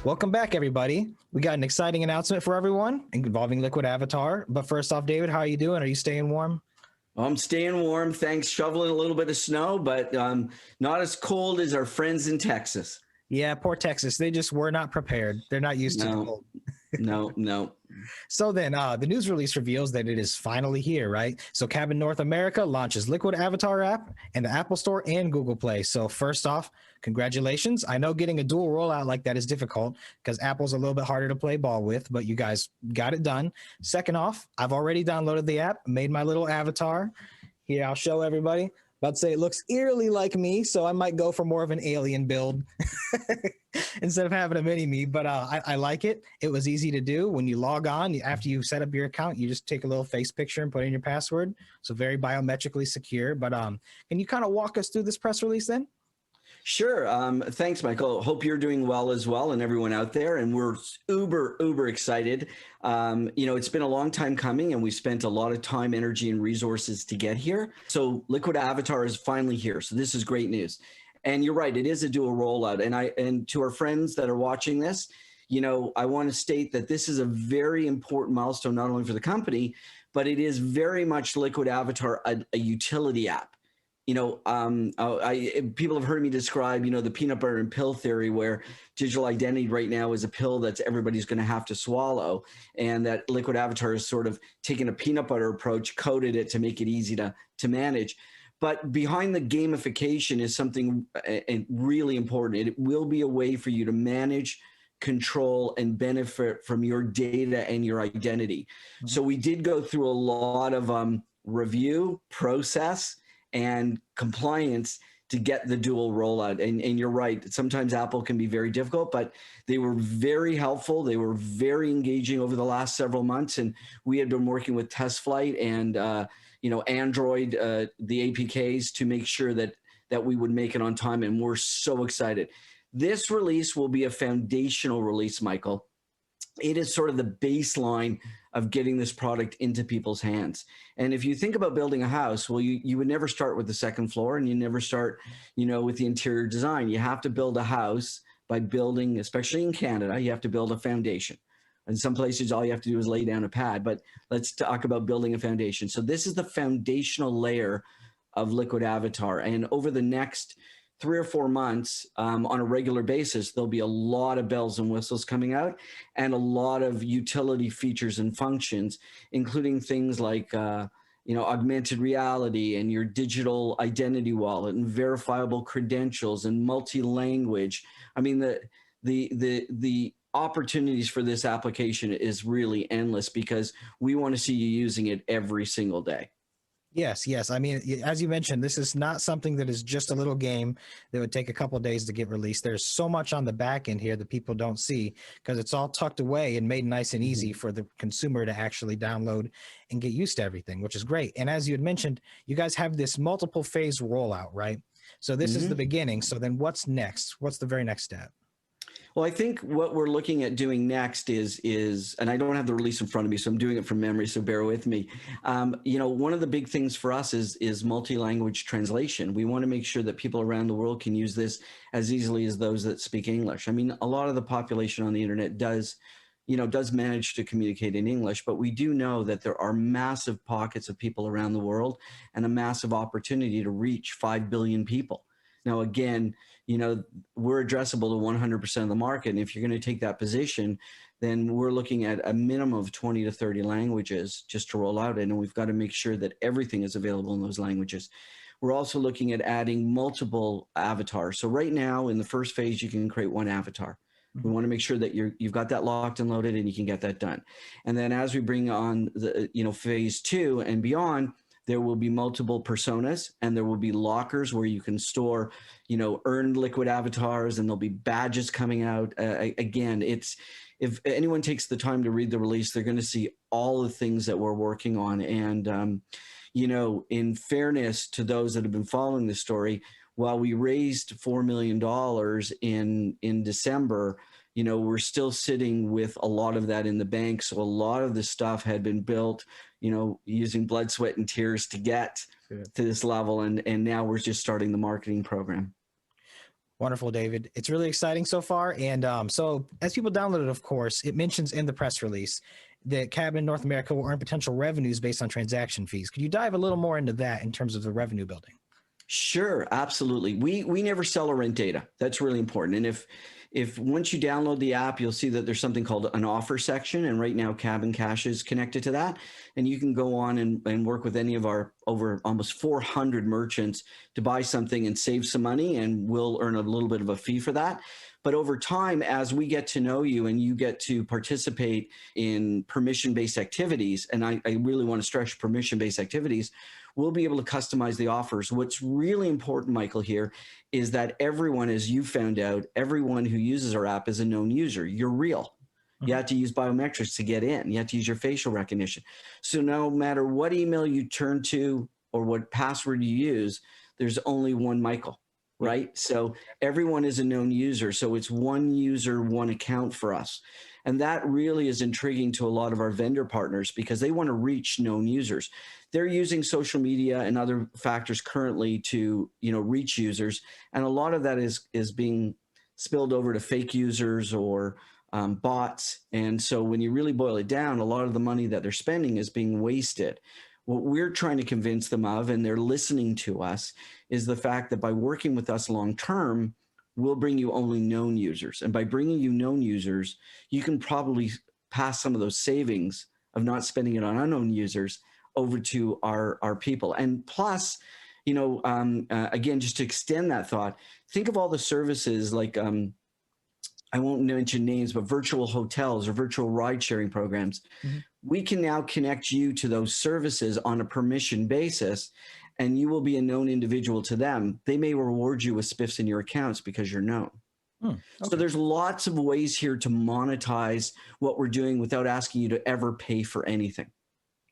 Welcome back, everybody. We got an exciting announcement for everyone involving Liquid Avatar. But first off, David, how are you doing? Are you staying warm? I'm staying warm. Thanks. Shoveling a little bit of snow, but not as cold as our friends in Texas. Yeah, poor Texas. They just were not prepared. They're not used to the No, cold. no. So then, the news release reveals that it is finally here, right? So Cabin North America launches Liquid Avatar app in the Apple Store and Google Play. So first off, congratulations. I know getting a dual rollout like that is difficult because Apple's a little bit harder to play ball with, but you guys got it done. Second off, I've already downloaded the app, made my little avatar. Here, I'll show everybody. About to say it looks eerily like me, so I might go for more of an alien build instead of having a mini me. But I like it. It was easy to do. When you log on, after you set up your account, you just take a little face picture and put in your password. So very biometrically secure. But can you kind of walk us through this press release then? Sure. Thanks, Michael. Hope you're doing well as well, and everyone out there. And we're uber excited. It's been a long time coming, and we spent a lot of time, energy, and resources to get here. So Liquid Avatar is finally here. So this is great news. And you're right, it is a dual rollout. And to our friends that are watching this, I want to state that this is a very important milestone, not only for the company, but it is very much Liquid Avatar, a utility app. People have heard me describe, the peanut butter and pill theory, where digital identity right now is a pill that everybody's going to have to swallow, and that Liquid Avatar is sort of taken a peanut butter approach, coded it to make it easy to manage. But behind the gamification is something really important. It will be a way for you to manage, control, and benefit from your data and your identity. Mm-hmm. So we did go through a lot of review, process, and compliance to get the dual rollout. And you're right, sometimes Apple can be very difficult, but they were very helpful. They were very engaging over the last several months. And we had been working with TestFlight and Android, the APKs, to make sure that we would make it on time. And we're so excited. This release will be a foundational release, Michael. It is sort of the baseline of getting this product into people's hands. And if you think about building a house, well, you would never start with the second floor, and you never start, with the interior design. You have to build a house by building, especially in Canada, you have to build a foundation. In some places, all you have to do is lay down a pad, but let's talk about building a foundation. So this is the foundational layer of Liquid Avatar. And over the next 3 or 4 months, on a regular basis, there'll be a lot of bells and whistles coming out, and a lot of utility features and functions, including things like augmented reality and your digital identity wallet and verifiable credentials and multi-language. I mean, the opportunities for this application is really endless, because we want to see you using it every single day. Yes. I mean, as you mentioned, this is not something that is just a little game that would take a couple of days to get released. There's so much on the back end here that people don't see, because it's all tucked away and made nice and easy for the consumer to actually download and get used to everything, which is great. And as you had mentioned, you guys have this multiple phase rollout, right? So this is the beginning. So then what's next? What's the very next step? Well, I think what we're looking at doing next is, and I don't have the release in front of me, so I'm doing it from memory, so bear with me. One of the big things for us is multi-language translation. We want to make sure that people around the world can use this as easily as those that speak English. I mean, a lot of the population on the internet does manage to communicate in English, but we do know that there are massive pockets of people around the world, and a massive opportunity to reach 5 billion people. Now, again, we're addressable to 100% of the market. And if you're going to take that position, then we're looking at a minimum of 20 to 30 languages just to roll out in. And we've got to make sure that everything is available in those languages. We're also looking at adding multiple avatars. So right now, in the first phase, you can create one avatar. We want to make sure that you've got that locked and loaded, and you can get that done. And then as we bring on the phase 2 and beyond, there will be multiple personas, and there will be lockers where you can store, earned Liquid avatars, and there'll be badges coming out. Again, if anyone takes the time to read the release, they're going to see all the things that we're working on. And, in fairness to those that have been following the story, while we raised $4 million in December, we're still sitting with a lot of that in the bank. So a lot of the stuff had been built, using blood, sweat, and tears to get to this level. And now we're just starting the marketing program. Wonderful, David. It's really exciting so far. And so as people download it, of course, it mentions in the press release that Cabin North America will earn potential revenues based on transaction fees. Could you dive a little more into that in terms of the revenue building? Sure, absolutely. We never sell or rent data. That's really important. And if once you download the app, you'll see that there's something called an offer section. And right now Cabin Cash is connected to that. And you can go on and work with any of our over almost 400 merchants to buy something and save some money, and we'll earn a little bit of a fee for that. But over time, as we get to know you and you get to participate in permission-based activities, and I really want to stress permission-based activities, we'll be able to customize the offers. What's really important, Michael, here is that everyone, as you found out, everyone who uses our app is a known user. You're real. You have to use biometrics to get in. You have to use your facial recognition. So no matter what email you turn to or what password you use, there's only one Michael, right? So everyone is a known user. So it's one user, one account for us. And that really is intriguing to a lot of our vendor partners because they want to reach known users. They're using social media and other factors currently to, reach users. And a lot of that is being spilled over to fake users or bots. And so when you really boil it down, a lot of the money that they're spending is being wasted. What we're trying to convince them of, and they're listening to us, is the fact that by working with us long term, we'll bring you only known users. And by bringing you known users, you can probably pass some of those savings of not spending it on unknown users over to our people. And plus, again, just to extend that thought, think of all the services like, I won't mention names, but virtual hotels or virtual ride sharing programs. Mm-hmm. We can now connect you to those services on a permission basis, and you will be a known individual to them. They may reward you with spiffs in your accounts because you're known. Okay. So there's lots of ways here to monetize what we're doing without asking you to ever pay for anything.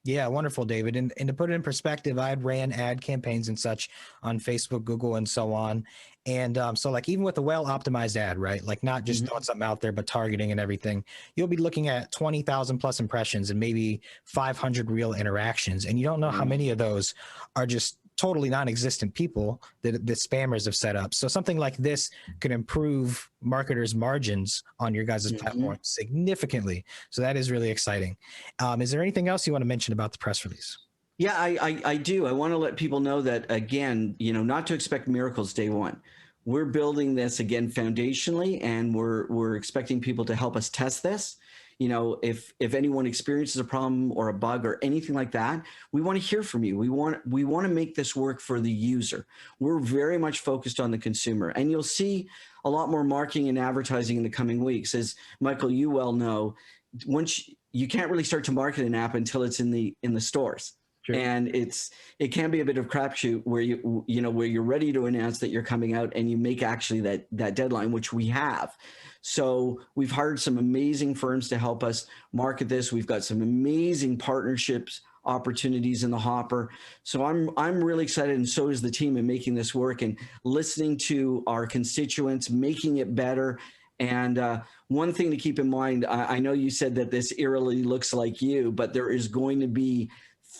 Yeah, wonderful, David. And to put it in perspective, I had ran ad campaigns and such on Facebook, Google, and so on. And so like even with a well-optimized ad, right? Like not just throwing something out there, but targeting and everything, you'll be looking at 20,000 plus impressions and maybe 500 real interactions. And you don't know how many of those are just totally non-existent people that the spammers have set up. So something like this could improve marketers' margins on your guys' platform significantly. So that is really exciting. Is there anything else you want to mention about the press release? Yeah, I do. I want to let people know that, again, not to expect miracles day one. We're building this again foundationally, and we're expecting people to help us test this. If anyone experiences a problem or a bug or anything like that, we want to hear from you. We want to make this work for the user. We're very much focused on the consumer, and you'll see a lot more marketing and advertising in the coming weeks. As Michael, you well know, once you can't really start to market an app until it's in the stores. Sure. And it can be a bit of crapshoot where you're ready to announce that you're coming out and you make actually that deadline, which we have. So we've hired some amazing firms to help us market this. We've got some amazing partnerships opportunities in the hopper. So I'm really excited, and so is the team, in making this work and listening to our constituents, making it better. And one thing to keep in mind, I know you said that this eerily looks like you, but there is going to be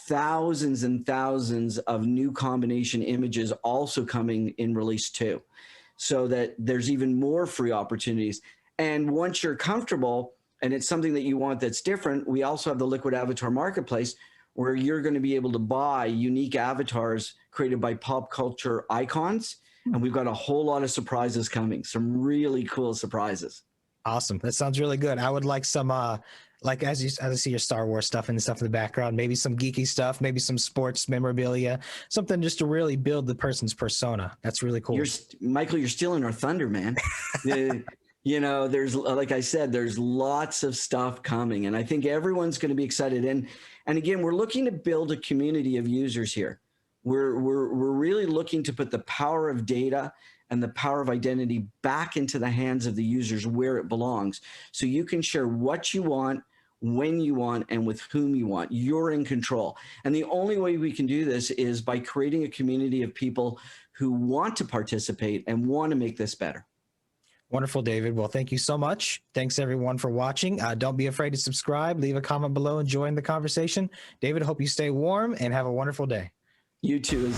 thousands and thousands of new combination images also coming in release 2, so that there's even more free opportunities. And once you're comfortable and it's something that you want that's different, we also have the Liquid Avatar Marketplace, where you're going to be able to buy unique avatars created by pop culture icons. And we've got a whole lot of surprises coming, some really cool surprises. Awesome. That sounds really good. I would like some, like as I see your Star Wars stuff and stuff in the background, maybe some geeky stuff, maybe some sports memorabilia, something just to really build the person's persona. That's really cool. Michael, you're stealing our thunder, man. There's, like I said, there's lots of stuff coming, and I think everyone's going to be excited. And again, we're looking to build a community of users here. We're really looking to put the power of data and the power of identity back into the hands of the users where it belongs. So you can share what you want, when you want, and with whom you want. You're in control. And the only way we can do this is by creating a community of people who want to participate and want to make this better. Wonderful, David. Well, thank you so much. Thanks, everyone, for watching. Don't be afraid to subscribe. Leave a comment below and join the conversation. David, I hope you stay warm and have a wonderful day. You too.